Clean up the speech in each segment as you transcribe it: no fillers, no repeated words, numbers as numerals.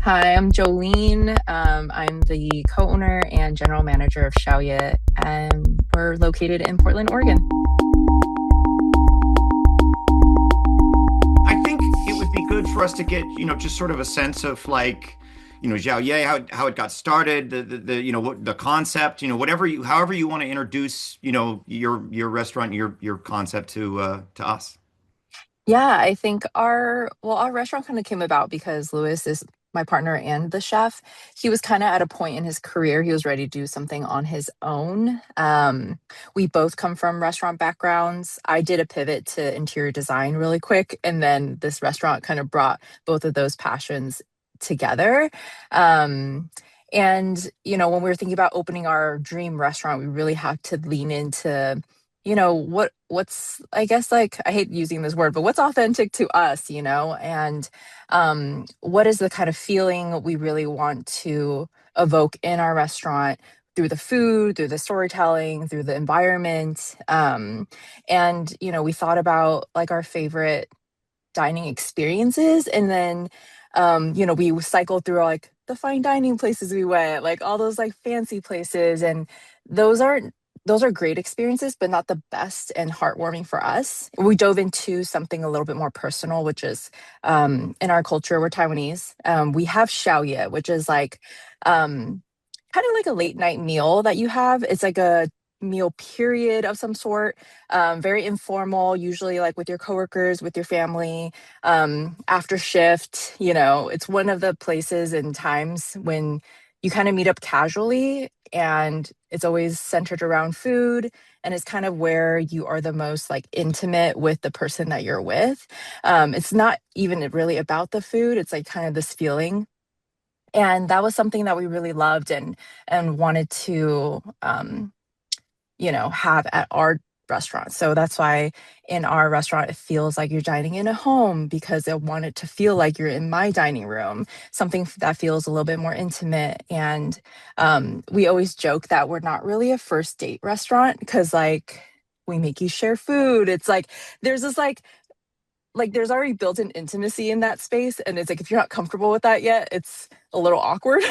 Hi, I'm Jolene. I'm the co-owner and general manager of Xiao Ye, and we're located in Portland, Oregon. I think it would be good for us to get, just sort of a sense of like, Xiao Ye, how it got started, what the concept, however you want to introduce, your restaurant, your concept to us. Yeah, I think our restaurant kind of came about because Lewis is my partner and the chef. He was kind of at a point in his career, he was ready to do something on his own. We both come from restaurant backgrounds. I did a pivot to interior design really quick, and then this restaurant kind of brought both of those passions together. Um, and when we were thinking about opening our dream restaurant, we really had to lean into what's, I guess, like, I hate using this word, but what's authentic to us, and what is the kind of feeling we really want to evoke in our restaurant through the food, through the storytelling, through the environment. And we thought about like our favorite dining experiences, and then we cycled through like the fine dining places we went, like all those like fancy places, and those aren't those are great experiences, but not the best and heartwarming for us. We dove into something a little bit more personal, which is in our culture, we're Taiwanese. We have Xiao Ye, which is like kind of like a late night meal that you have. It's like a meal period of some sort, very informal, usually like with your coworkers, with your family, after shift. It's one of the places and times when you kind of meet up casually, and it's always centered around food, and it's kind of where you are the most like intimate with the person that you're with. It's not even really about the food, it's like kind of this feeling, and that was something that we really loved and wanted to have at our restaurant. So that's why in our restaurant it feels like you're dining in a home, because I want it to feel like you're in my dining room, something that feels a little bit more intimate. And we always joke that we're not really a first date restaurant, because like we make you share food. It's like there's this like there's already built-in intimacy in that space, and it's like if you're not comfortable with that yet, it's a little awkward.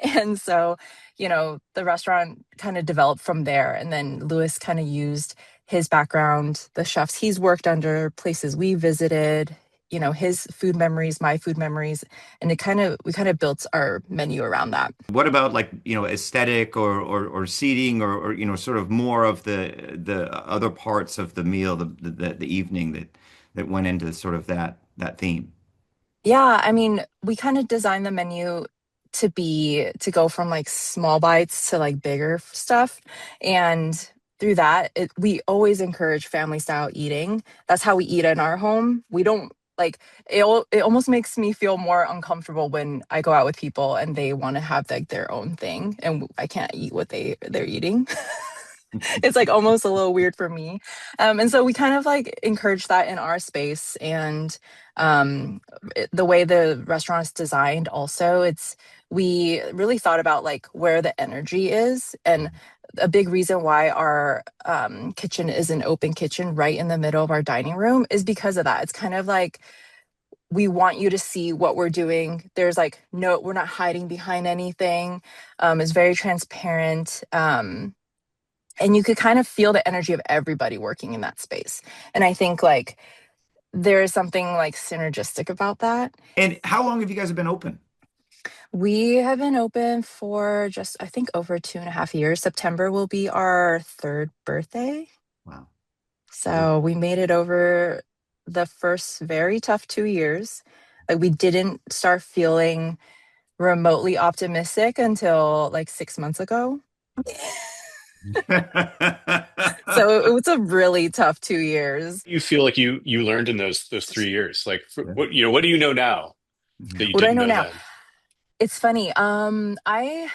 And so, the restaurant kind of developed from there. And then Lewis kind of used his background, the chefs he's worked under, places we visited, his food memories, my food memories, and we kind of built our menu around that. What about like, aesthetic or seating or sort of more of the other parts of the meal, the evening that went into sort of that theme? Yeah, I mean, we kind of designed the menu to go from like small bites to like bigger stuff. And through that, we always encourage family style eating. That's how we eat in our home. We don't like it almost makes me feel more uncomfortable when I go out with people and they want to have like their own thing and I can't eat what they're eating. It's like almost a little weird for me. And so we kind of like encourage that in our space. And the way the restaurant is designed, also, we really thought about like where the energy is. And a big reason why our kitchen is an open kitchen right in the middle of our dining room is because of that. It's kind of like we want you to see what we're doing. There's like, no, we're not hiding behind anything. It's very transparent. And you could kind of feel the energy of everybody working in that space. And I think like there is something like synergistic about that. And how long have you guys been open? We have been open for just, I think, over 2.5 years. September will be our third birthday. Wow. So So we made it over the first very tough 2 years. Like we didn't start feeling remotely optimistic until like 6 months ago. So it was a really tough 2 years. You feel like you learned in those 3 years? Like Yeah. what do you know now that you What do I didn't know know now? then? It's funny. I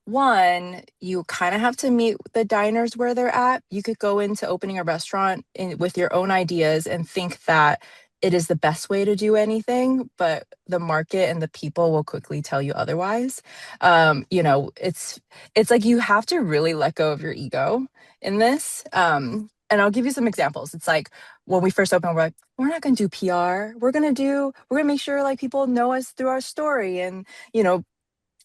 One, you kind of have to meet the diners where they're at. You could go into opening a restaurant with your own ideas and think that it is the best way to do anything, but the market and the people will quickly tell you otherwise. It's like you have to really let go of your ego in this. And I'll give you some examples. It's like when we first opened, we're like, we're not going to do PR. We're going to make sure like people know us through our story and, you know,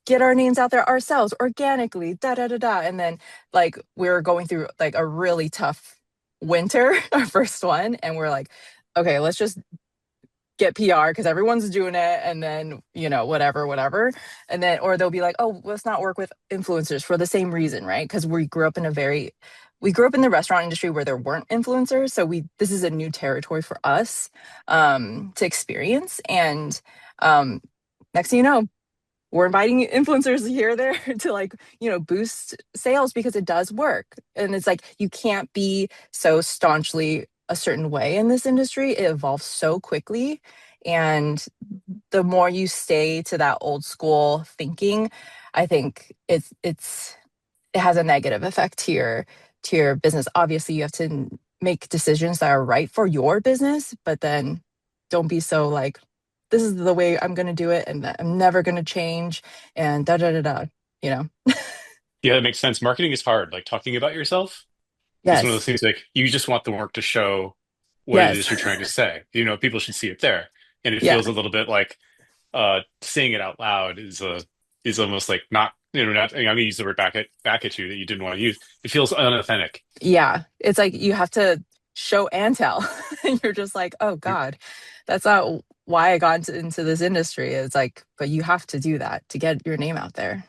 get our names out there ourselves organically, da da da da. And then like we were going through like a really tough winter, our first one, and we're like, okay, let's just get PR because everyone's doing it, and then you know whatever, whatever, and then or they'll be like, oh, let's not work with influencers for the same reason, right? Because we grew up in the restaurant industry where there weren't influencers, so we this is a new territory for us to experience, and um, next thing you know, we're inviting influencers here there to like you know boost sales because it does work, and it's like you can't be so staunchly a certain way in this industry. It evolves so quickly, and the more you stay to that old school thinking, I think it has a negative effect to your business. Obviously you have to make decisions that are right for your business, but then don't be so like, this is the way I'm going to do it and that I'm never going to change and da da da da, you know. Yeah, that makes sense. Marketing is hard. Like talking about yourself is one of those Yes. things like you just want the work to show what it Yes. is you're trying to say. You know, people should see it there. And it Yeah. feels a little bit like saying it out loud is almost like not, you know, not I'm gonna use the word back at you that you didn't want to use. It feels unauthentic. Yeah, it's like you have to show and tell. And you're just like, oh God, that's not why I got into this industry. It's like, but you have to do that to get your name out there.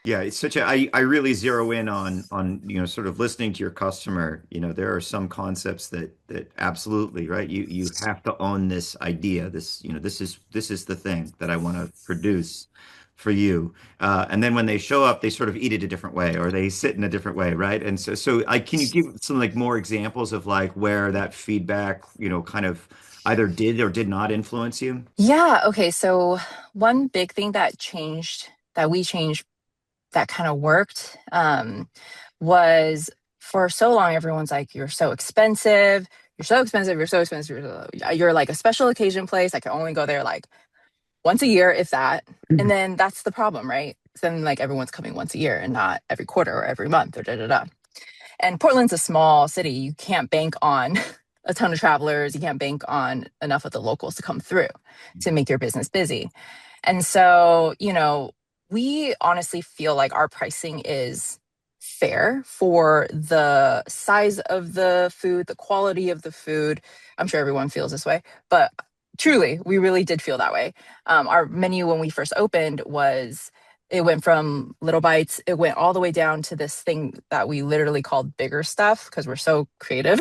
Yeah, it's such a I really zero in on you know sort of listening to your customer. You know, there are some concepts that absolutely, right? You have to own this idea. This, you know, this is the thing that I want to produce for you. And then when they show up, they sort of eat it a different way or they sit in a different way, right? And so I can you give some like more examples of like where that feedback, you know, kind of either did or did not influence you? Yeah, okay. So one big thing that we changed that kind of worked was for so long everyone's like, you're so expensive, you're so expensive, you're so expensive, you're like a special occasion place. I can only go there like once a year, if that. And then that's the problem, right? Then like everyone's coming once a year and not every quarter or every month or da da da. And Portland's a small city. You can't bank on a ton of travelers. You can't bank on enough of the locals to come through to make your business busy. And so, you know, we honestly feel like our pricing is fair for the size of the food, the quality of the food. I'm sure everyone feels this way, but truly, we really did feel that way. Our menu when we first opened was it went from little bites, it went all the way down to this thing that we literally called bigger stuff because we're so creative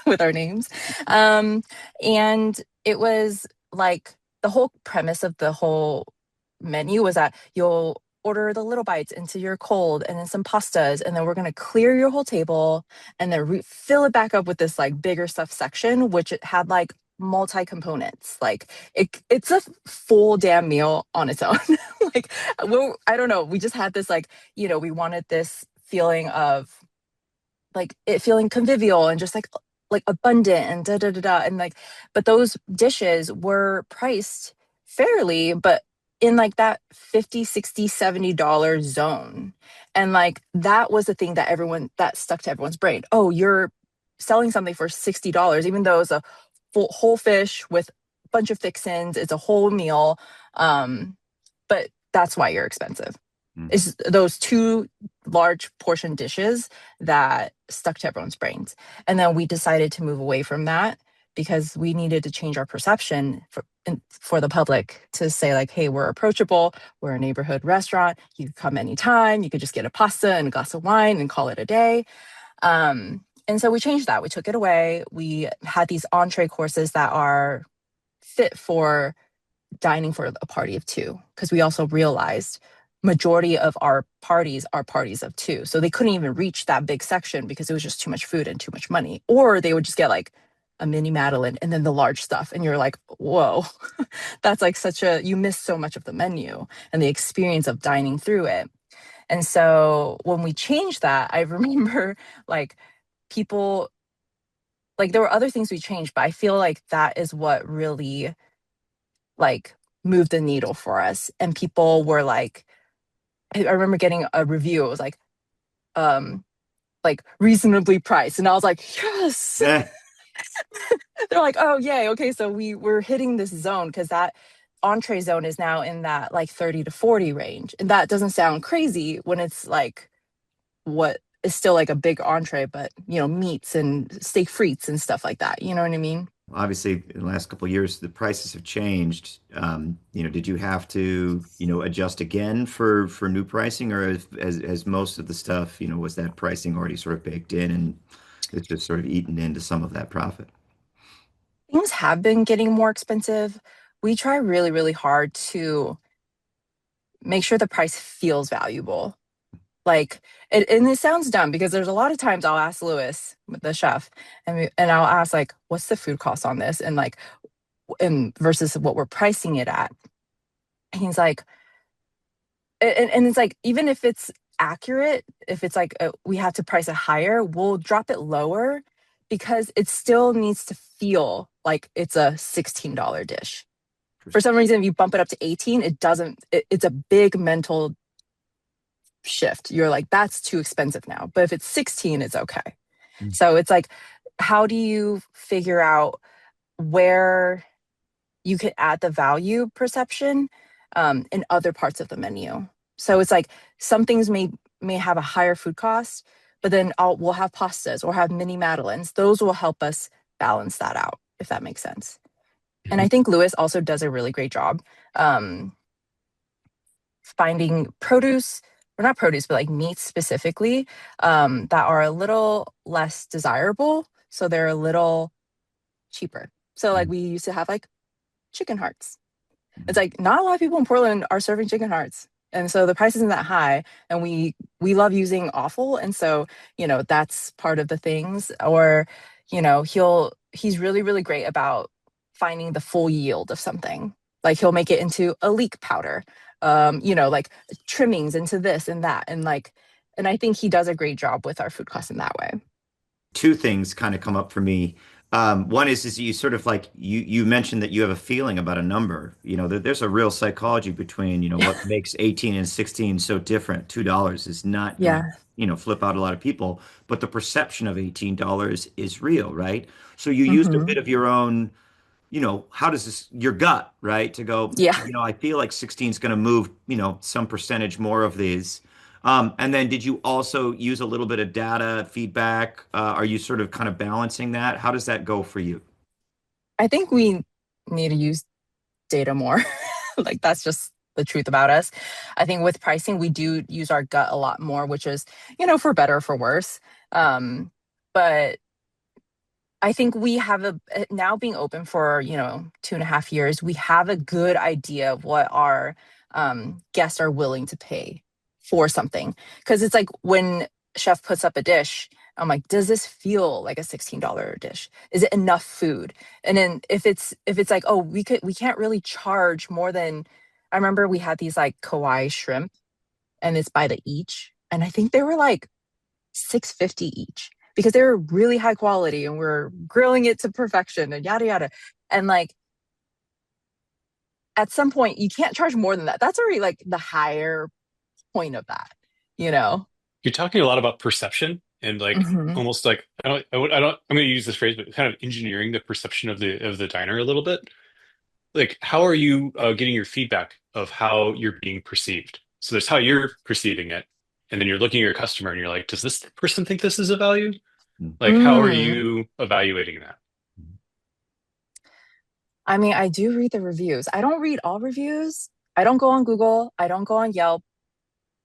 with our names. Um, and it was like the whole premise of the whole menu was that you'll order the little bites into your cold and then some pastas, and then we're going to clear your whole table and then fill it back up with this like bigger stuff section, which it had like multi components. Like it's a full damn meal on its own. Like well, I don't know, we just had this like, you know, we wanted this feeling of like it feeling convivial and just like abundant and da da da da, and like but those dishes were priced fairly, but in like that 50, 60, $70 zone. And like that was the thing that everyone that stuck to everyone's brain. Oh, you're selling something for $60 even though it's a full whole fish with a bunch of fixins, it's a whole meal. But that's why you're expensive. Mm. Is those two large portion dishes that stuck to everyone's brains. And then we decided to move away from that because we needed to change our perception for the public to say like, hey, we're approachable, we're a neighborhood restaurant, you can come anytime, you could just get a pasta and a glass of wine and call it a day. And so we changed that. We took it away. We had these entree courses that are fit for dining for a party of two, because we also realized majority of our parties are parties of two, so they couldn't even reach that big section because it was just too much food and too much money, or they would just get like a mini Madeline and then the large stuff, and you're like, whoa. That's like such a you miss so much of the menu and the experience of dining through it. And so when we changed that, I remember like people, like there were other things we changed, but I feel like that is what really like moved the needle for us. And people were I remember getting a review. It was um like reasonably priced. And I was like, yes. They're like, oh, yay. Okay. So we're hitting this zone because that entree zone is now in that like 30 to 40 range. And that doesn't sound crazy when it's like what is still like a big entree, but meats and steak frites and stuff like that. You know what I mean? Obviously, in the last couple of years, the prices have changed. Did you have to, adjust again for new pricing, or as most of the stuff, was that pricing already sort of baked in and it's just sort of eaten into some of that profit? Things have been getting more expensive. We try really, really hard to make sure the price feels valuable. Like, and it sounds dumb because there's a lot of times I'll ask Lewis, the chef, and I'll ask like, "What's the food cost on this?" And like, and versus what we're pricing it at. And he's like, and it's like, even if it's accurate, if it's like we have to price it higher, we'll drop it lower because it still needs to feel like it's a $16 dish. For some reason, if you bump it up to 18, it doesn't, it's a big mental shift. You're like, that's too expensive now. But if it's 16, it's okay. So it's like, how do you figure out where you could add the value perception in other parts of the menu? So it's like some things may have a higher food cost, but then we'll have pastas or have mini madeleines. Those will help us balance that out, if that makes sense. And I think Lewis also does a really great job um, finding produce, or not produce, but like meats specifically that are a little less desirable. So they're a little cheaper. So like we used to have like chicken hearts. It's like not a lot of people in Portland are serving chicken hearts. And so the price isn't that high. And we love using offal. And so, that's part of the things. Or, he's really, really great about finding the full yield of something. Like he'll make it into a leek powder, like trimmings into this and that. And I think he does a great job with our food costs in that way. Two things kind of come up for me. One is you sort of like you mentioned that you have a feeling about a number. There's a real psychology between, what makes 18 and 16 so different. $2 is not going, Yeah. flip out a lot of people, but the perception of $18 is real, right? So you used a Hmm. bit of your own, how does this, your gut, right? To go, Yeah. I feel like 16 is going to move, some percentage more of these. And then did you also use a little bit of data feedback? Are you sort of kind of balancing that? How does that go for you? I think we need to use data more. Like that's just the truth about us. I think with pricing, we do use our gut a lot more, which is, for better or for worse. But I think we have now being open for, 2.5 years, we have a good idea of what our guests are willing to pay for something. Because it's like when chef puts up a dish, I'm like, does this feel like a $16 dish? Is it enough food? And then if it's like, oh, we can't really charge more than, I remember we had these like Kauai shrimp and it's by the each. And I think they were like 650 each because they were really high quality and we're grilling it to perfection and yada yada. And like at some point you can't charge more than that. That's already like the higher point of that, you know? You're talking a lot about perception and like Hmm. almost like I'm going to use this phrase, but kind of engineering the perception of the diner a little bit. Like, how are you getting your feedback of how you're being perceived? So there's how you're perceiving it, and then you're looking at your customer and you're like, does this person think this is a value? Like, how are Mm. you evaluating that? I mean, I do read the reviews. I don't read all reviews. I don't go on Google. I don't go on Yelp.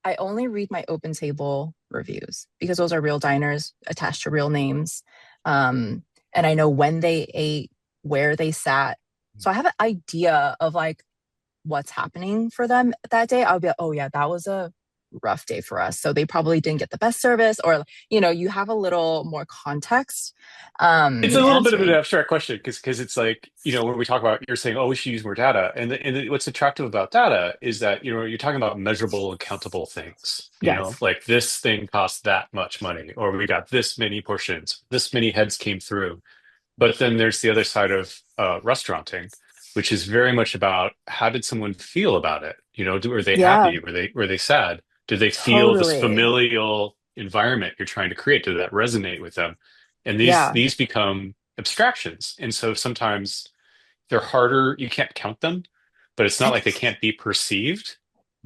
I only read my open table reviews because those are real diners attached to real names. And I know when they ate, where they sat. So I have an idea of like what's happening for them that day. I'll be like, oh yeah, that was a rough day for us. So they probably didn't get the best service, or you have a little more context. It's a And little it's bit of an really, abstract question because it's like, when we talk about, you're saying, oh, we should use more data. And what's attractive about data is that, you're talking about measurable, accountable things, yes. like this thing costs that much money, or we got this many portions, this many heads came through. But then there's the other side of restauranting, which is very much about how did someone feel about it? Were they Yeah, happy? Were they sad? Did they feel this totally. familial environment you're trying to create? Did that resonate with them? And these Yeah. these become abstractions. And so sometimes they're harder. You can't count them, but it's not I like they think, can't be perceived.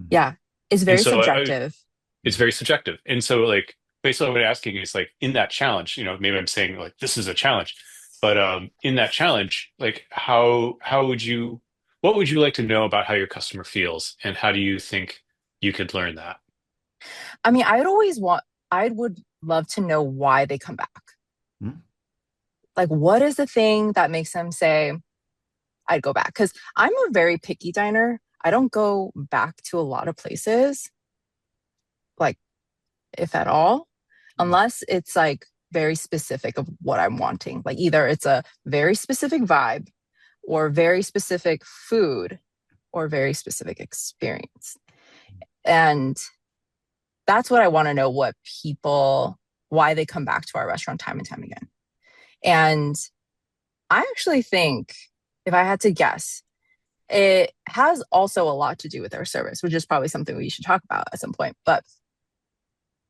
Mhm. yeah, it's And very so subjective. it's very subjective. And so like basically what I'm asking is like in that challenge, maybe I'm saying like this is a challenge, but in that challenge, like how would you what would you like to know about how your customer feels and how do you think you could learn that? I mean, I would love to know why they come back. Mhm. Like, what is the thing that makes them say, I'd go back? Because I'm a very picky diner. I don't go back to a lot of places, like, if at all, unless it's like very specific of what I'm wanting. Like, either it's a very specific vibe, or very specific food, or very specific experience. And that's what I want to know, why they come back to our restaurant time and time again. And I actually think, if I had to guess, it has also a lot to do with our service, which is probably something we should talk about at some point. But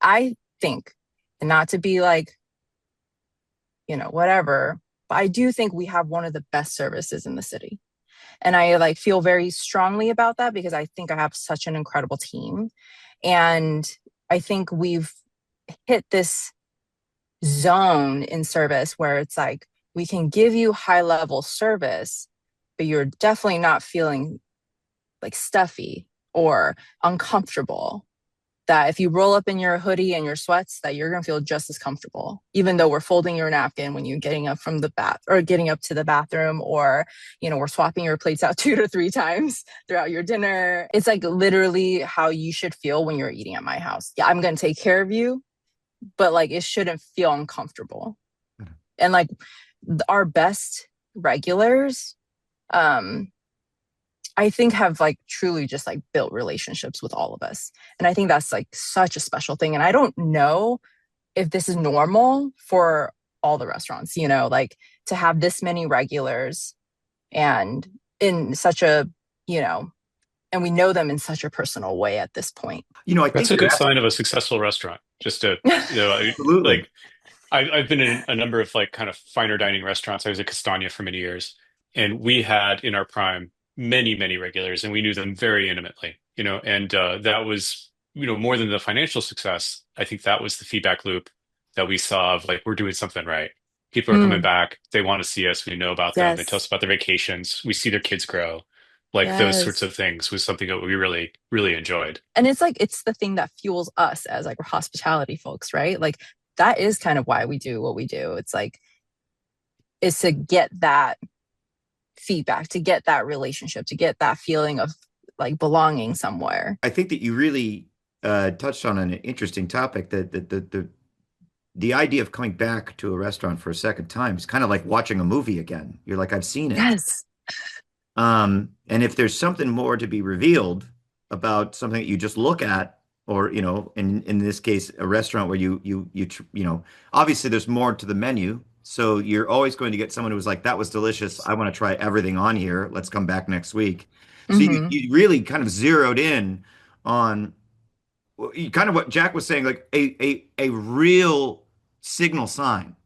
I think, and not to be like, whatever, but I do think we have one of the best services in the city. And I like feel very strongly about that because I think I have such an incredible team. And I think we've hit this zone in service where it's like we can give you high level service, but you're definitely not feeling like stuffy or uncomfortable. That if you roll up in your hoodie and your sweats, that you're gonna feel just as comfortable, even though we're folding your napkin when you're getting up from the bath or getting up to the bathroom, or we're swapping your plates out 2 to 3 times throughout your dinner. It's like literally how you should feel when you're eating at my house. Yeah, I'm gonna take care of you, but like it shouldn't feel uncomfortable. And like our best regulars, um, I think have like truly just like built relationships with all of us. And I think that's like such a special thing. And I don't know if this is normal for all the restaurants, like to have this many regulars and in such a, you know, and we know them in such a personal way at this point. I That's think a you're good sign of a successful restaurant. Just to, absolutely. like I've been in a number of like kind of finer dining restaurants. I was at Castagna for many years, and we had in our prime many, many regulars, and we knew them very intimately, and that was, more than the financial success. I think that was the feedback loop that we saw of like, we're doing something right. People are coming Mm, back. They want to see us. We know about them. They tell us yes. about their vacations. We see their kids grow. Like those sorts Yes. of things was something that we really, really enjoyed. And it's like it's the thing that fuels us as like hospitality folks, right? Like that is kind of why we do what we do. It's like is to get that feedback, to get that relationship, to get that feeling of like belonging somewhere. I think that you really touched on an interesting topic that the idea of coming back to a restaurant for a second time is kind of like watching a movie again. You're like, I've seen it. Yes. And if there's something more to be revealed about something that you just look at, or in this case, a restaurant where obviously there's more to the menu, so you're always going to get someone who's like, that was delicious. I want to try everything on here. Let's come back next week. So you, Mm-hmm. you really kind of zeroed in on kind of what Jack was saying, like a real signal sign,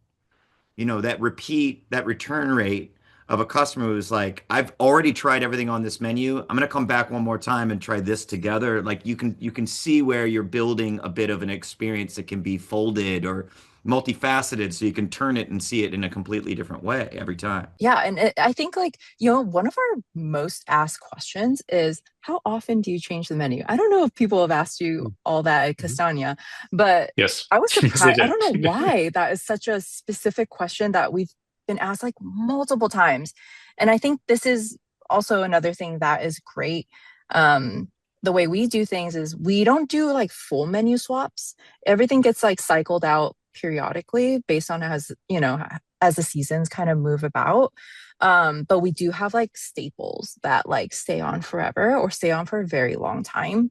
that return rate of a customer who's like, I've already tried everything on this menu. I'm gonna come back one more time and try this together. Like you can see where you're building a bit of an experience that can be folded or multifaceted, so you can turn it and see it in a completely different way every time. Yeah. And I think, like, one of our most asked questions is how often do you change the menu? I don't know if people have asked you all that at Mhm. Castagna, but Yes, I was yes, they surprised. I did. don't know why that is such a specific question that we've been asked like multiple times. And I think this is also another thing that is great. The way we do things is we don't do like full menu swaps. Everything gets like cycled out periodically based on as the seasons kind of move about. But we do have like staples that like stay on forever or stay on for a very long time.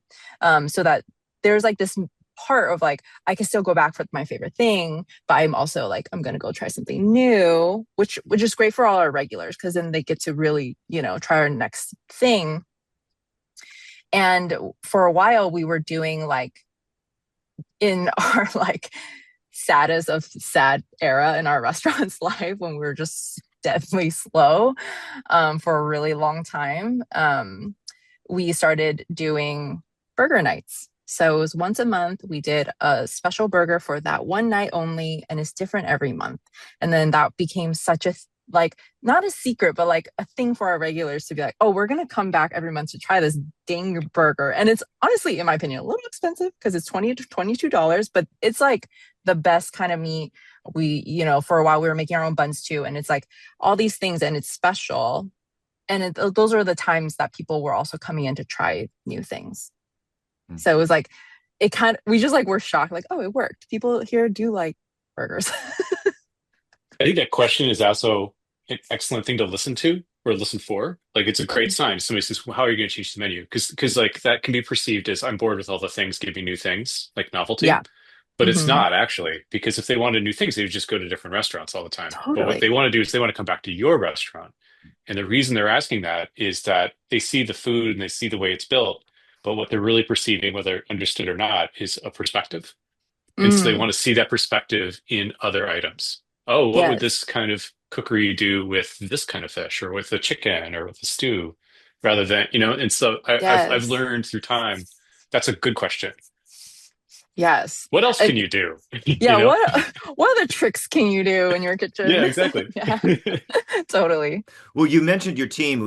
So that there's like this part of like I can still go back for my favorite thing, but I'm also like I'm gonna go try something new, which is great for all our regulars because then they get to really try our next thing. And for a while we were doing like in our like saddest of sad era in our restaurant's life when we were just definitely slow for a really long time. We started doing burger nights. So it was once a month. We did a special burger for that one night only, and it's different every month. And then that became such a like not a secret, but like a thing for our regulars to be like, oh, we're gonna come back every month to try this dang burger. And it's honestly, in my opinion, a little expensive because it's $20 to $22, but it's like the best kind of meat. We, for a while we were making our own buns too, and it's like all these things, and it's special. And those are the times that people were also coming in to try new things. Mm. So it was like, we just like were shocked, like, oh, it worked. People here do like burgers. I think that question is also an excellent thing to listen to or listen for. Like it's a great sign. Somebody says, well, how are you going to change the menu? Because like that can be perceived as I'm bored with all the things, give me new things, like novelty. Yeah. But it's Hmm. not actually, because if they wanted new things, they would just go to different restaurants all the time. But what they Totally. want to do is they want to come back to your restaurant. And the reason they're asking that is that they see the food and they see the way it's built. But what they're really perceiving, whether understood or not, is a perspective. And so they Mm, want to see that perspective in other items. Oh, what would yes. this kind of cookery do with this kind of fish or with a chicken or with a stew rather than, and so I've Yes. learned through time that's a good question. Yes. What else can Like, you do? yeah, what other tricks can you do in your Yeah, kitchen? exactly. Yeah, totally. Well, you mentioned your team.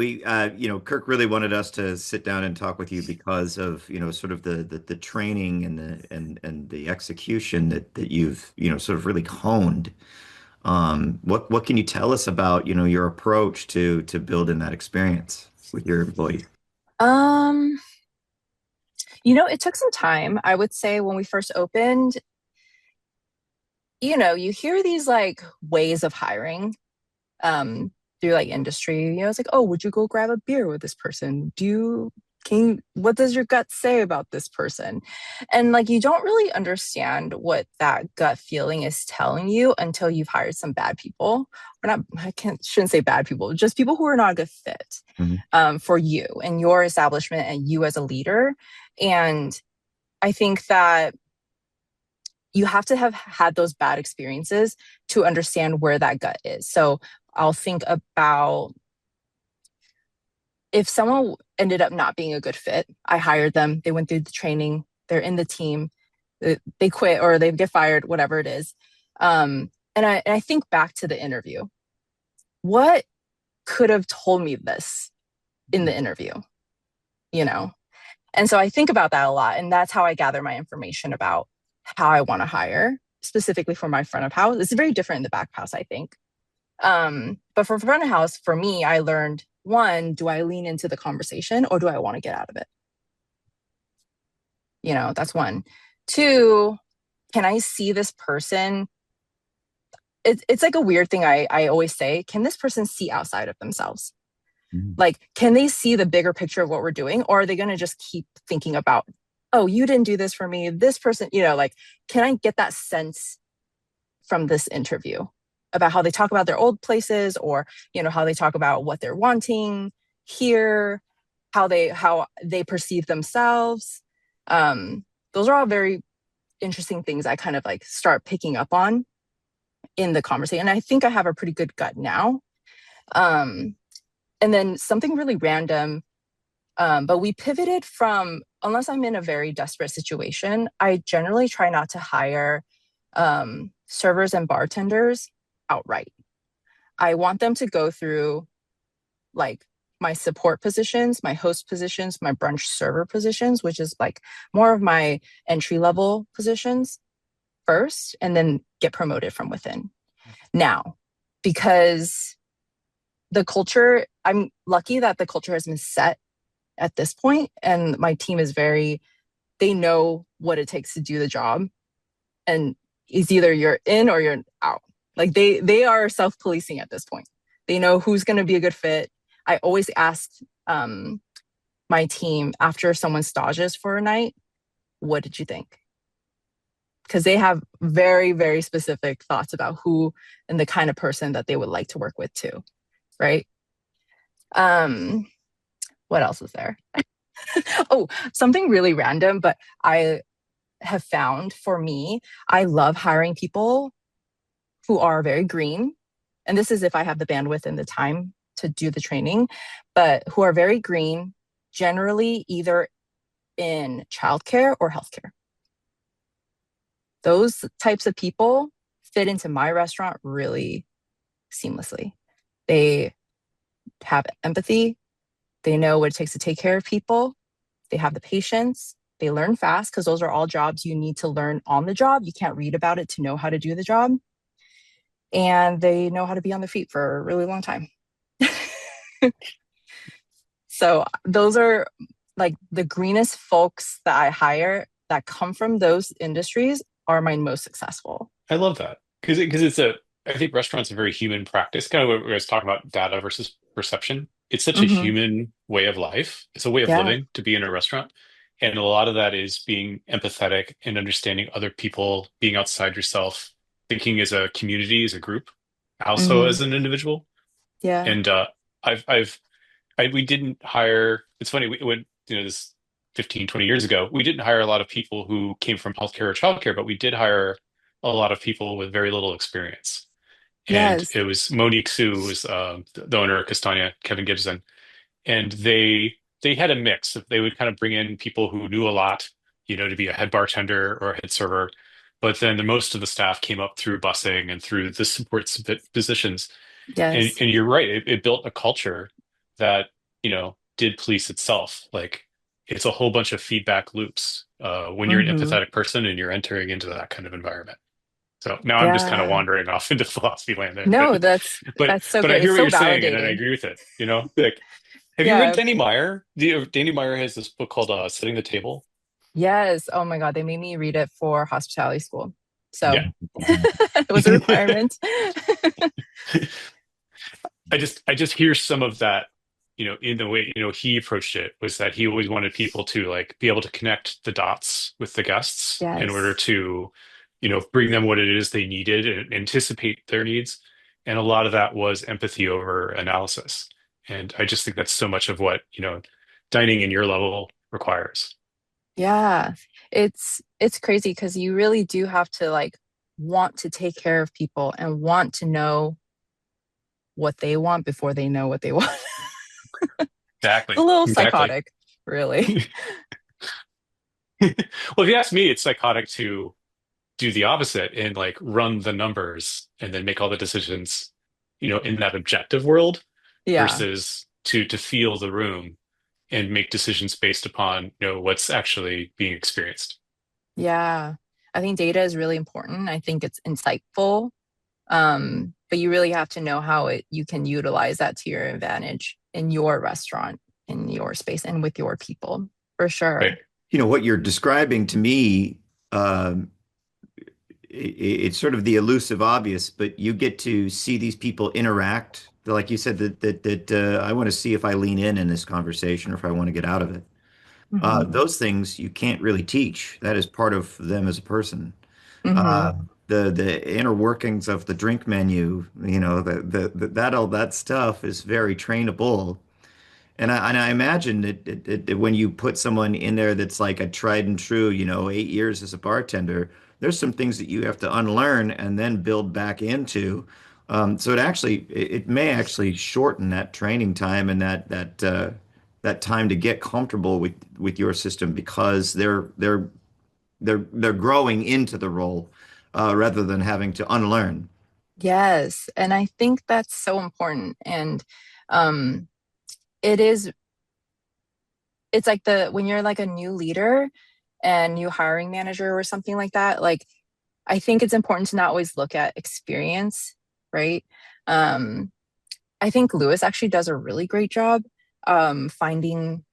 Kirk really wanted us to sit down and talk with you because of, sort of the training and the execution that you've, sort of really honed. What can you tell us about, your approach to building that experience with your employees? Um, it took some time. I would say when we first opened, you hear these like ways of hiring um through like industry. It's like, oh, would you go grab a beer with this person? What does your gut say about this person? And like you don't really understand what that gut feeling is telling you until you've hired some bad people. Or not, shouldn't say bad people, just people who are not a good fit Mhm. for you and your establishment and you as a leader. And I think that you have to have had those bad experiences to understand where that gut is. So I'll think about if someone ended up not being a good fit, I hired them, they went through the training, they're in the team, they quit or they get fired, whatever it is. And I think back to the interview. What could have told me this in the interview, you know? And so I think about that a lot. And that's how I gather my information about how I want to hire, specifically for my front of house. It's very different in the back house, I think. But for front of house, for me, I learned one, do I lean into the conversation or do I want to get out of it? That's one. Two, can I see this person? It's like a weird thing I always say. Can this person see outside of themselves? Mhm. Like, can they see the bigger picture of what we're doing? Or are they going to just keep thinking about, oh, you didn't do this for me. This person, like, can I get that sense from this interview about how they talk about their old places or, how they talk about what they're wanting here, how they perceive themselves. Those are all very interesting things I kind of like start picking up on in the conversation. And I think I have a pretty good gut now. Um, and then something really random. But we pivoted from, unless I'm in a very desperate situation, I generally try not to hire servers and bartenders outright. I want them to go through like my support positions, my host positions, my brunch server positions, which is like more of my entry level positions first, and then get promoted from within. Now, because the culture, I'm lucky that the culture has been set at this point, and my team is they know what it takes to do the job, and it's either you're in or you're out. Like they are self-policing at this point. They know who's going to be a good fit. I always ask my team after someone stages for a night, what did you think? Because they have very, very specific thoughts about who and the kind of person that they would like to work with too, right? Um, what else is there? Oh, something really random, but I have found for me, I love hiring people who are very green. And this is if I have the bandwidth and the time to do the training, but who are very green, generally either in childcare or healthcare. Those types of people fit into my restaurant really seamlessly. They have empathy, they know what it takes to take care of people, they have the patience, they learn fast because those are all jobs you need to learn on the job. You can't read about it to know how to do the job. And they know how to be on their feet for a really long time. So those are like the greenest folks that I hire that come from those industries are my most successful. I love that because it's a I think restaurants a very human practice. Kind of what we were talking about data versus perception. It's such a Mm-hmm. human way of life. It's a way of Yeah. living to be in a restaurant. And a lot of that is being empathetic and understanding other people, being outside yourself, thinking as a community, as a group, also Mm-hmm. as an individual. Yeah. And I've we didn't hire, it's funny, we when, this 15, 20 years ago, we didn't hire a lot of people who came from healthcare or childcare, but we did hire a lot of people with very little experience. And Yes. it was Monique Sue, who was the owner of Castagna, Kevin Gibson, and they had a mix. They would kind of bring in people who knew a lot, to be a head bartender or a head server, but then most of the staff came up through busing and through the positions. And Yes. and you're right, it built a culture that, did police itself. Like it's a whole bunch of feedback loops when you're an Mm-hmm. empathetic person and you're entering into that kind of environment. So now I'm just kind of Yeah. wandering off into philosophy land there, but No, but that's so but I great. hear It's what so you're saying and I validating. agree with it. Like have you read Yeah. Danny Meyer? Danny Meyer has this book called Setting the Table. Yes. Oh my God. They made me read it for hospitality school. So Yeah. it was a requirement. I just hear some of that, in the way, he approached it was that he always wanted people to like be able to connect the dots with the guests in order Yes. to, bring them what it is they needed and anticipate their needs. And a lot of that was empathy over analysis. And I just think that's so much of what, dining in your level requires. Yeah. It's crazy because you really do have to like want to take care of people and want to know what they want before they know what they want. It's a Exactly. little Exactly. psychotic, really. Well, if you ask me, it's psychotic to do the opposite and like run the numbers and then make all the decisions, in that objective world Yeah. versus to feel the room and make decisions based upon, what's actually being experienced. Yeah. I think data is really important. I think it's insightful. But you really have to know how you can utilize that to your advantage in your restaurant, in your space, and with your people, for Right. sure. What you're describing to me, um, it's sort of the elusive obvious, but you get to see these people interact. Like you said, that I want to see if I lean in this conversation or if I want to get out of it. Hmm. Those things you can't really teach. That is part of them as a person. Hmm. The inner workings of the drink menu, that all that stuff is very trainable. And I imagine that when you put someone in there that's like a tried and true, 8 years as a bartender, there's some things that you have to unlearn and then build back into. So it may actually shorten that training time and that time to get comfortable with your system because they're growing into the role rather than having to unlearn. Yes. And I think that's so important. And um, it is, it's like when you're like a new leader and new hiring manager or something like that, like I think it's important to not always look at experience, right? Um, I think Lewis actually does a really great job finding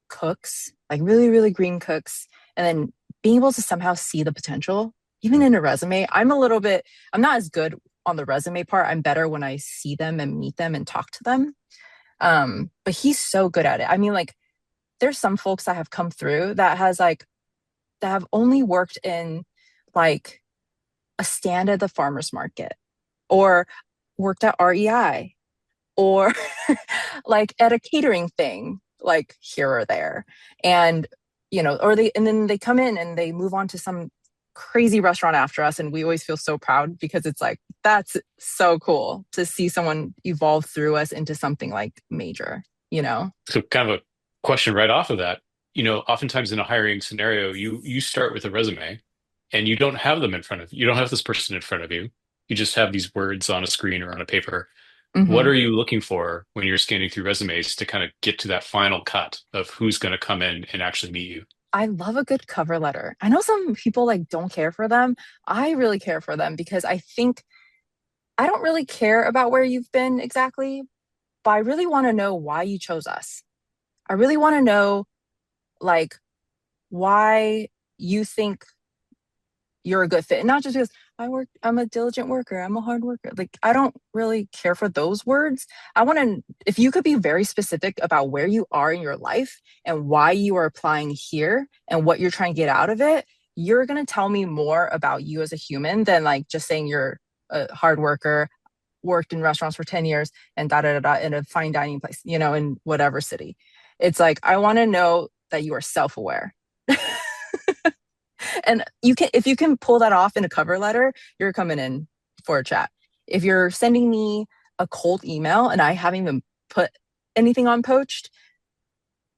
cooks, like really, really green cooks, and then being able to somehow see the potential, even in a resume. I'm not as good on the resume part. I'm better when I see them and meet them and talk to them. But he's so good at it. I mean, like, there's some folks that have come through that have only worked in like a stand at the farmer's market or worked at REI or like at a catering thing, like here or there. And or and then they come in and they move on to some crazy restaurant after us. And we always feel so proud because it's like, that's so cool to see someone evolve through us into something like major, you know? So kind of a question right off of that. Oftentimes in a hiring scenario, you start with a resume and you don't have them in front of you. You don't have this person in front of you. You just have these words on a screen or on a paper. What Hmm. are you looking for when you're scanning through resumes to kind of get to that final cut of who's going to come in and actually meet you? I love a good cover letter. I know some people like don't care for them. I really care for them because I think I don't really care about where you've been exactly, but I really want to know why you chose us. I really want to know like why you think you're a good fit. And not just because I'm a diligent worker, I'm a hard worker. Like, I don't really care for those words. I want to, if you could be very specific about where you are in your life and why you are applying here and what you're trying to get out of it, you're going to tell me more about you as a human than like just saying you're a hard worker, worked in restaurants for 10 years and da da da da in a fine dining place, in whatever city. It's like, I want to know that you are self aware. And if you can pull that off in a cover letter, you're coming in for a chat. If you're sending me a cold email and I haven't even put anything on Poached,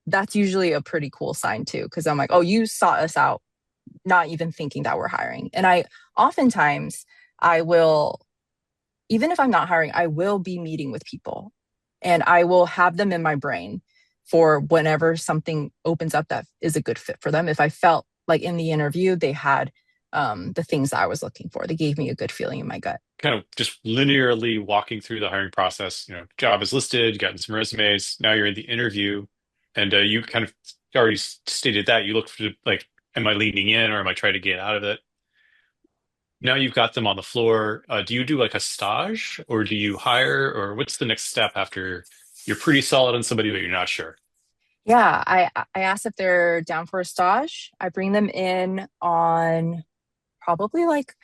that's usually a pretty cool sign too. Cause I'm like, oh, you sought us out, not even thinking that we're hiring. And oftentimes I will, even if I'm not hiring, I will be meeting with people and I will have them in my brain for whenever something opens up that is a good fit for them. If I felt like in the interview they had the things that I was looking for, they gave me a good feeling in my gut. Kind of just linearly walking through the hiring process. Job is listed, gotten some resumes. Now you're in the interview, and you kind of already stated that you look for like, am I leaning in or am I trying to get out of it? Now you've got them on the floor. Do you do like a stage or do you hire or what's the next step after you're pretty solid on somebody, but you're not sure? Yeah, I asked if they're down for a stage. I bring them in on probably like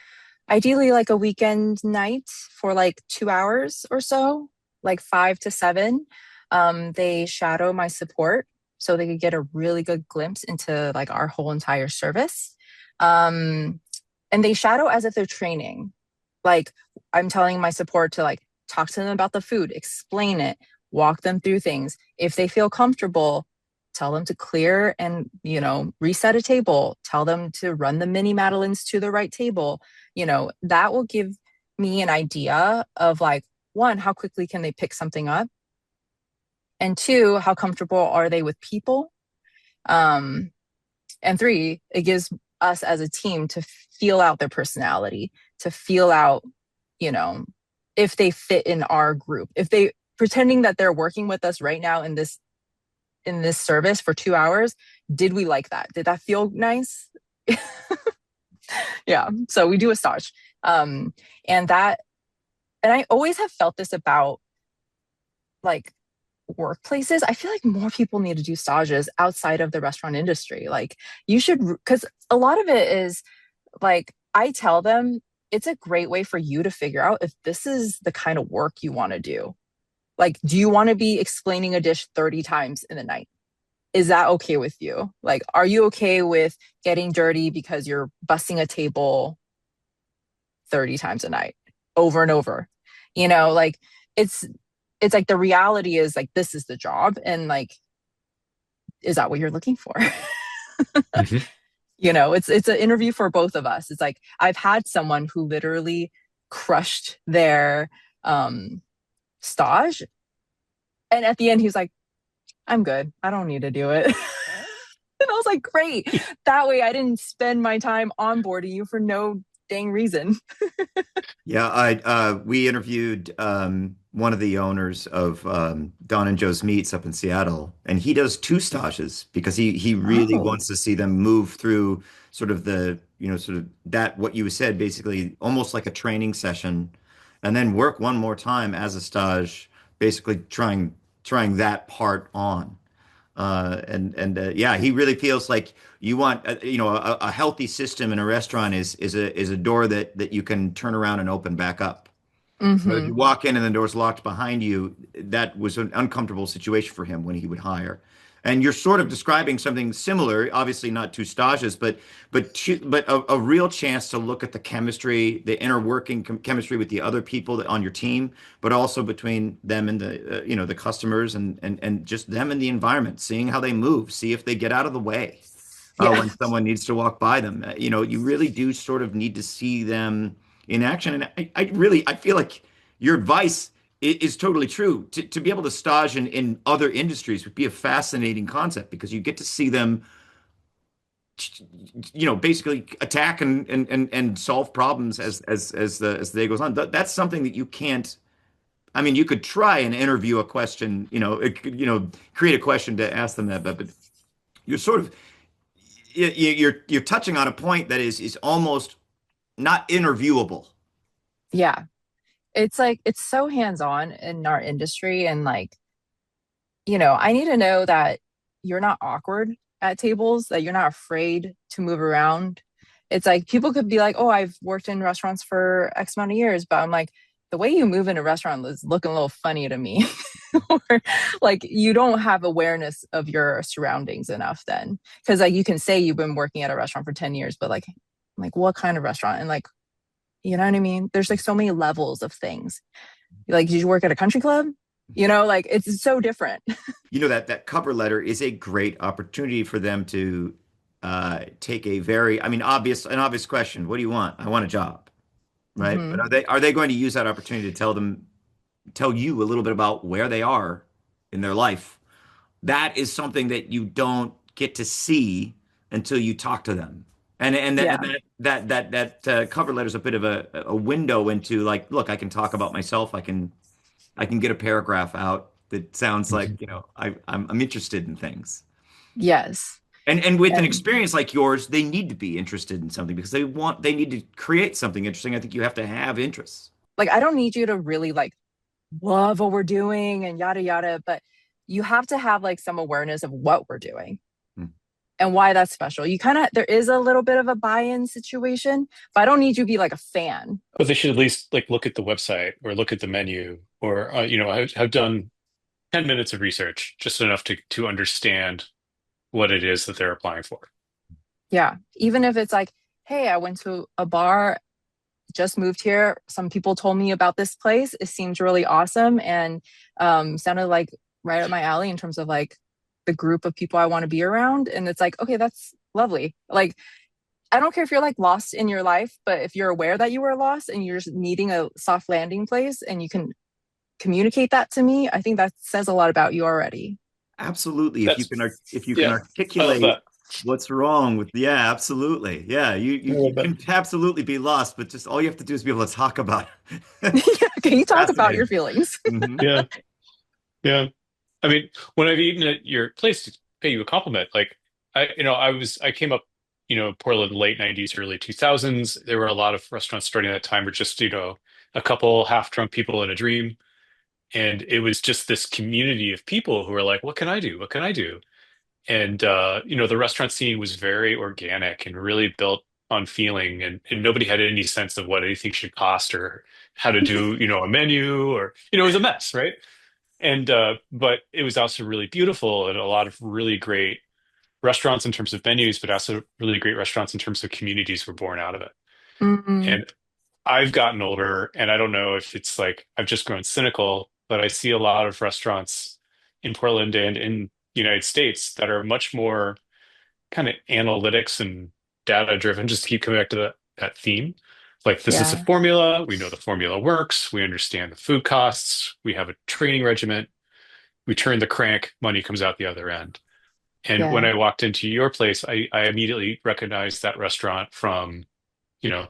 ideally like a weekend night for like 2 hours or so, like 5 to 7. They shadow my support so they could get a really good glimpse into like our whole entire service. Um, and they shadow as if they're training. Like I'm telling my support to like talk to them about the food, explain it, walk them through things. If they feel comfortable, tell them to clear and, reset a table, tell them to run the mini Madeleines to the right table. That will give me an idea of like, one, how quickly can they pick something up? And two, how comfortable are they with people? Um, and three, it gives us as a team to feel out their personality, to feel out, you know, if they fit in our group. If they pretending that they're working with us right now in this service for 2 hours, did we like that? Did that feel nice? Yeah. So we do a stage. Um, and that and I always have felt this about like workplaces. I feel like more people need to do stages outside of the restaurant industry. Like you should, because a lot of it is like I tell them it's a great way for you to figure out if this is the kind of work you want to do. Like, do you want to be explaining a dish 30 times in the night? Is that okay with you? Like, are you okay with getting dirty because you're busting a table 30 times a night over and over? Like it's it's like the reality is like this is the job and like is that what you're looking for? Mhm. It's an interview for both of us. It's like I've had someone who literally crushed their stage and at the end he was like, I'm good, I don't need to do it. And I was like, great, that way I didn't spend my time onboarding you for no dang reason. Yeah, we interviewed one of the owners of Don and Joe's Meats up in Seattle, and he does two stages because he really Oh. wants to see them move through sort of sort of that what you said, basically almost like a training session, and then work one more time as a stage, basically trying that part on. And yeah, he really feels like you want a healthy system in a restaurant is a door that you can turn around and open back up. But if you Hmm. walk in and the door's locked behind you, that was an uncomfortable situation for him when he would hire. And you're sort of describing something similar, obviously not two stages, but a real chance to look at the chemistry, the inner working chemistry with the other people on your team, but also between them and the customers and just them and the environment, seeing how they move, see if they get out of the way Yeah. when someone needs to walk by them. You really do sort of need to see them in action. And I feel like your advice is totally true. To be able to stage in other industries would be a fascinating concept because you get to see them, basically attack and solve problems as the day goes on. That's something that you can't. I mean, you could try and interview a question, create a question to ask them that, but you're sort of you're touching on a point that is almost not interviewable. Yeah. It's like it's so hands-on in our industry, and like, I need to know that you're not awkward at tables, that you're not afraid to move around. It's like people could be like, "Oh, I've worked in restaurants for X amount of years," but I'm like, the way you move in a restaurant is looking a little funny to me. Or like you don't have awareness of your surroundings enough then. Because like you can say you've been working at a restaurant for 10 years, but like what kind of restaurant? And like, you know what I mean? There's like so many levels of things. Like, did you work at a country club? Like it's so different. That cover letter is a great opportunity for them to take a very, I mean, obvious question. What do you want? I want a job, right? But Hmm. are they going to use that opportunity to tell you a little bit about where they are in their life? That is something that you don't get to see until you talk to them. And that Yeah. cover letter is a bit of a window into like, look, I can talk about myself. I can get a paragraph out that sounds like, Mhm. I'm interested in things. Yes. And with an And experience like yours, they need to be interested in something because they need to create something interesting. I think you have to have interests. like I don't need you to really like love what we're doing and yada yada, but you have to have like some awareness of what we're doing Hmm. and why that's special. You kind of there is a little bit of a buy-in situation, but I don't need you to be like a fan. But they should at least like look at the website or look at the menu or have done 10 minutes of research, just enough to understand what it is that they're applying for. Yeah. Even if it's like, hey, I went to a bar, just moved here. Some people told me about this place. It seems really awesome and sounded like right up my alley in terms of like the group of people I want to be around. And it's like, okay, that's lovely. Like, I don't care if you're like lost in your life, but if you're aware that you were lost and you're just needing a soft landing place and you can communicate that to me, I think that says a lot about you already. Absolutely. That's If you can yeah, I love articulate that. what's wrong with, yeah, absolutely. Yeah, you, I you love you that. can absolutely be lost, but just all you have to do is be able to talk about it. Can you talk about your Fascinating. feelings? Hmm. Yeah, yeah. I mean, when I've eaten at your place to pay you a compliment, like I came up, Portland late 90s, early 2000s. There were a lot of restaurants starting at that time were just, a couple half-drunk people in a dream. And it was just this community of people who were like, what can I do? What can I do? And the restaurant scene was very organic and really built on feeling, and nobody had any sense of what anything should cost or how to do, a menu or, it was a mess, right? And but it was also really beautiful and a lot of really great restaurants in terms of menus, but also really great restaurants in terms of communities were born out of it. Mm, And I've gotten older, and I don't know if it's like I've just grown cynical, but I see a lot of restaurants in Portland and in the United States that are much more kind of analytics and data driven, just to keep coming back to that theme. Like, this is a yeah, formula. We know the formula works. We understand the food costs. We have a training regimen. We turn the crank, money comes out the other end. And when yeah. I walked into your place, I immediately recognized that restaurant from, you know,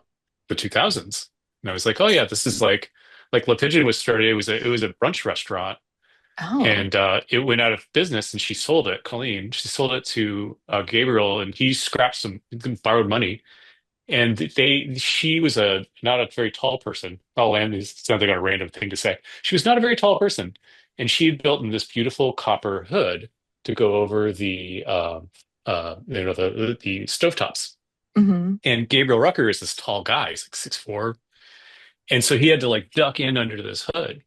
the 2000s. And I was like, oh yeah, this is like Le Pigeon was started. It was a brunch restaurant, Oh. and it went out of business, and she sold it. Colleen, she sold it to Gabriel, and he scrapped some borrowed money. And she was not a very tall person. Oh, and this sounds like a random thing to say. She was not a very tall person, and she had built in this beautiful copper hood to go over the stovetops. Hmm. And Gabriel Rucker is this tall guy. He's like 6'4", And so he had to like duck in under this hood.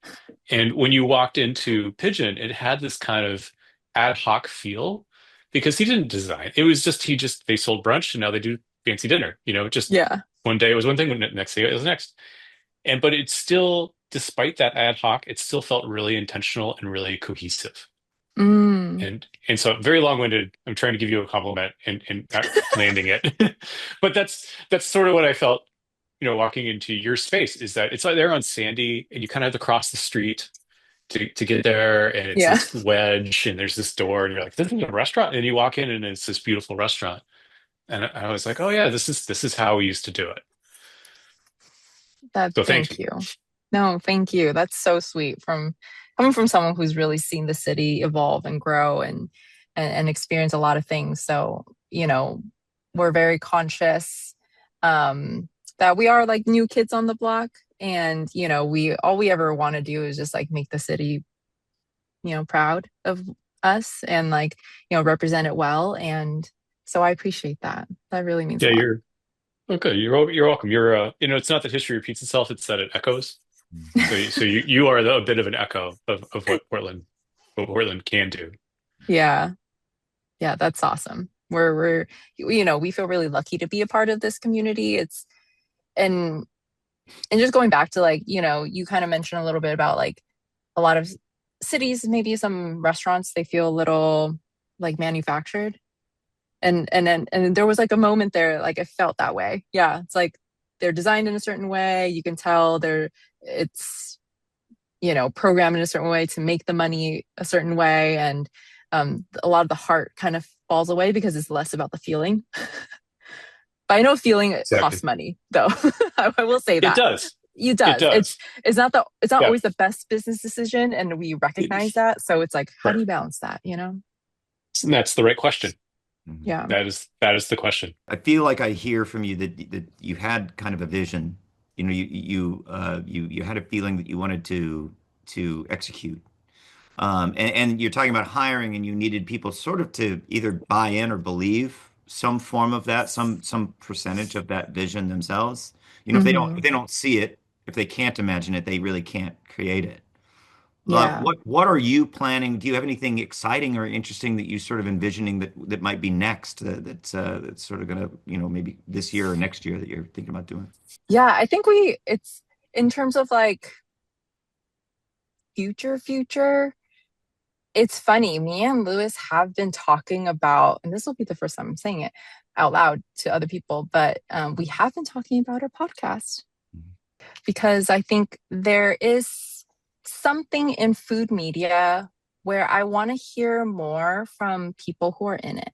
And when you walked into Pigeon, it had this kind of ad hoc feel because he didn't design. It was just they sold brunch and now they do fancy dinner. Just Yeah. one day it was one thing, next day it was next. But it's still, despite that ad hoc, it still felt really intentional and really cohesive. Mm. And so very long-winded. I'm trying to give you a compliment and not landing it. But that's sort of what I felt, walking into your space is that it's like there on Sandy and you kind of have to cross the street to get there, and it's Yeah. this wedge and there's this door and you're like, this is a restaurant, and you walk in and it's this beautiful restaurant. And I was like, oh yeah, this is how we used to do it. That So thank thank you. you. No, thank you. That's so sweet from coming from someone who's really seen the city evolve and grow and experience a lot of things. So, we're very conscious that we are like new kids on the block. And, we all we ever want to do is just like make the city, proud of us and like, represent it well. And so I appreciate that. That really means a Yeah, lot. you're okay. You're welcome. It's not that history repeats itself; it's that it echoes. So you are a bit of an echo of what Portland can do. Yeah. Yeah, that's awesome. We feel really lucky to be a part of this community. And and just going back to like, you kind of mentioned a little bit about like a lot of cities, maybe some restaurants, they feel a little like manufactured. And there was like a moment there, like I felt that way. Yeah, it's like they're designed in a certain way. You can tell it's programmed in a certain way to make the money a certain way, and a lot of the heart kind of falls away because it's less about the feeling. But I know feeling Exactly. costs money, though. I will say It that does. it It does. does. It's not Yeah. always the best business decision, and we recognize It- that. So it's like, how do right. you balance that? And that's the right question. Mhm. Yeah. That is the question. I feel like I hear from you that you had kind of a vision. You had a feeling that you wanted to execute. And you're talking about hiring, and you needed people sort of to either buy in or believe some form of that, some percentage of that vision themselves. If Hmm. they don't see it, if they can't imagine it, they really can't create it. Yeah. What are you planning? Do you have anything exciting or interesting that you sort of envisioning that might be next that's sort of gonna, maybe this year or next year that you're thinking about doing? Yeah. I think it's in terms of like future, it's funny. Me and Lewis have been talking about, and this will be the first time I'm saying it out loud to other people, but we have been talking about a podcast because I think there is something in food media where I want to hear more from people who are in it,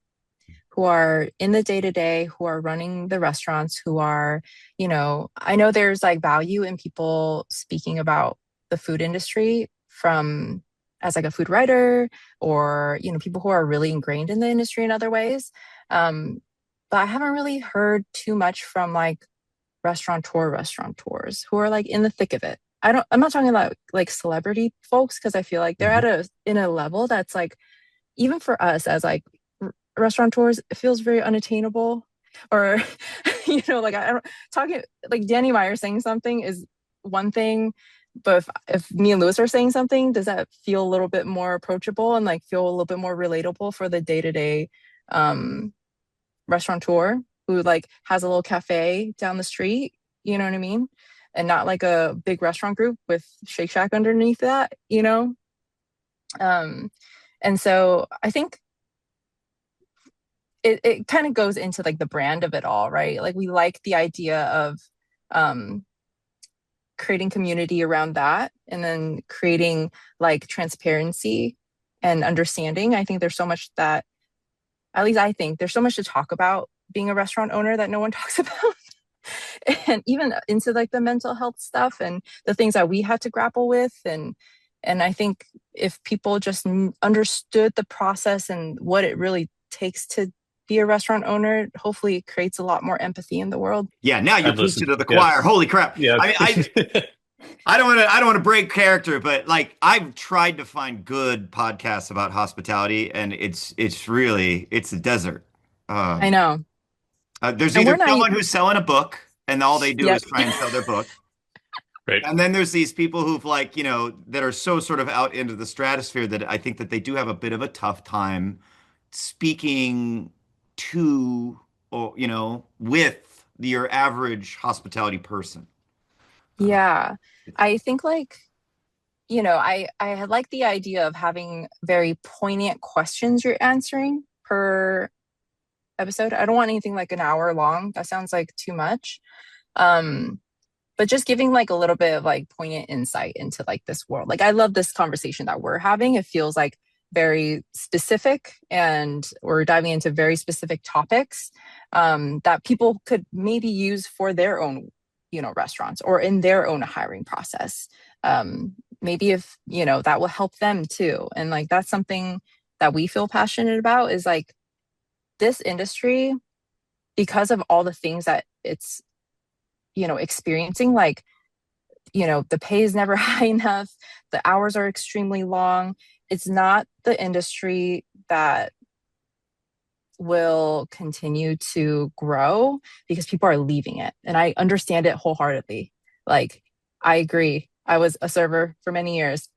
who are in the day to day, who are running the restaurants, who are, I know there's like value in people speaking about the food industry from as like a food writer or, people who are really ingrained in the industry in other ways. Um, but I haven't really heard too much from like restaurateurs who are like in the thick of it. I'm not talking about like celebrity folks because I feel like they're Mhm. at a level that's like even for us as like restaurateurs, it feels very unattainable. Or, like I don't talking like Danny Meyer saying something is one thing, but if me and Lewis are saying something, does that feel a little bit more approachable and like feel a little bit more relatable for the day to day restaurateur who like has a little cafe down the street, you know what I mean? And not like a big restaurant group with Shake Shack underneath that. Um, and so I think it kind of goes into like the brand of it all, right? Like we like the idea of um, creating community around that and then creating like transparency and understanding. I think there's so much that, at least I think there's so much to talk about being a restaurant owner that no one talks about. And even into like the mental health stuff and the things that we had to grapple with. And I think if people just understood the process and what it really takes to be a restaurant owner, hopefully it creates a lot more empathy in the world. Yeah, now you're I'd preaching listen. to the Yeah. choir. Holy crap. Yeah. I don't want to break character, but like I've tried to find good podcasts about hospitality, and it's a desert. I Um, know. there's And either we're not, someone who's selling a book, and all they do yep. is try and sell their book, right? And then there's these people who've like, that are so sort of out into the stratosphere that I think that they do have a bit of a tough time speaking to or, with your average hospitality person. Uh, Yeah. it's, I think like, I had like the idea of having very poignant questions you're answering per episode. I don't want anything like an hour long. That sounds like too much. Um, but just giving like a little bit of like poignant insight into like this world. Like I love this conversation that we're having. It feels like very specific and we're diving into very specific topics that people could maybe use for their own, restaurants or in their own hiring process. Maybe if, that will help them too. And like that's something that we feel passionate about is like this industry, because of all the things that it's, experiencing, like, the pay is never high enough, the hours are extremely long. It's not the industry that will continue to grow because people are leaving it. And I understand it wholeheartedly. Like, I agree. I was a server for many years.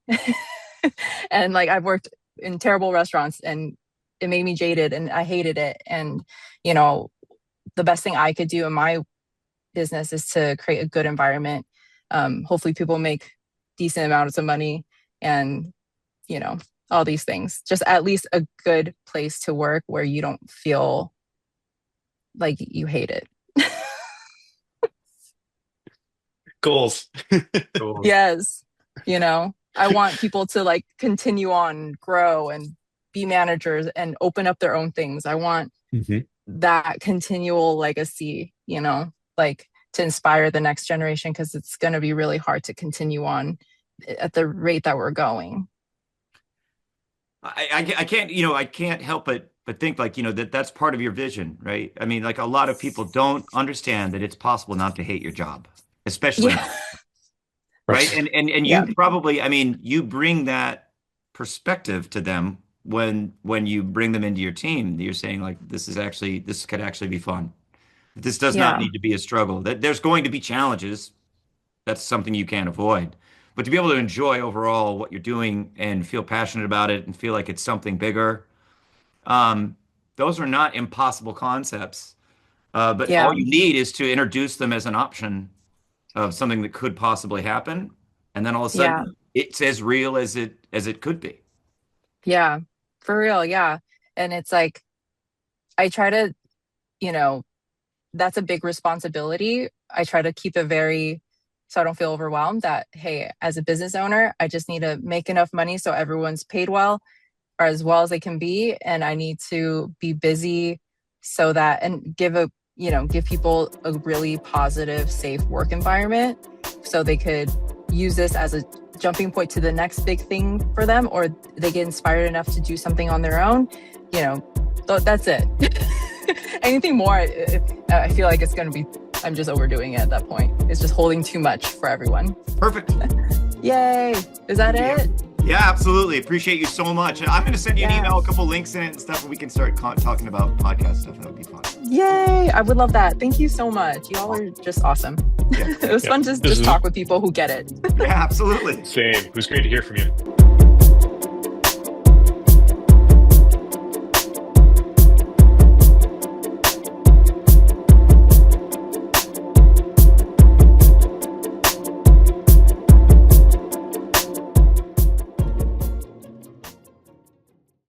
And like, I've worked in terrible restaurants and it made me jaded and I hated it. And, you know, the best thing I could do in my business is to create a good environment. Hopefully people make decent amounts of money and, all these things. Just at least a good place to work where you don't feel like you hate it. Goals. so Yes. I want people to like continue on, grow and be managers and open up their own things. I want Mhm. that continual legacy, like to inspire the next generation because it's going to be really hard to continue on at the rate that we're going. I can't, I can't help but think like, that's part of your vision, right? I mean, like a lot of people don't understand that it's possible not to hate your job, especially Yeah. in, right? Right. And Yeah. you probably, I mean, you bring that perspective to them when you bring them into your team. You're saying like this could actually be fun. This does not Yeah. need to be a struggle. That there's going to be challenges. That's something you can't avoid. But to be able to enjoy overall what you're doing and feel passionate about it and feel like it's something bigger, those are not impossible concepts. But all Yeah. you need is to introduce them as an option of something that could possibly happen, and then all of a Yeah. sudden it's as real as it could be. Yeah. For real. Yeah. And it's like, I try to, you know, that's a big responsibility. I try to keep it very, so I don't feel overwhelmed that, hey, as a business owner, I just need to make enough money so everyone's paid well or as well as they can be. And I need to be busy so that, and give people a really positive, safe work environment so they could use this as a jumping point to the next big thing for them, or they get inspired enough to do something on their own. That's it. Anything more, I feel like it's going to be, I'm just overdoing it at that point. It's just holding too much for everyone. Perfect. Yay. Is that Yeah. it? Yeah, absolutely. Appreciate you so much. And I'm going to send you an Yeah. email, a couple links in it and stuff, and we can start talking about podcast stuff. That would be fun. Yay. I would love that. Thank you so much. Y'all are just awesome. Yeah, It was Yeah. fun to just talk with people who get it. yeah, absolutely. Same. It was great to hear from you.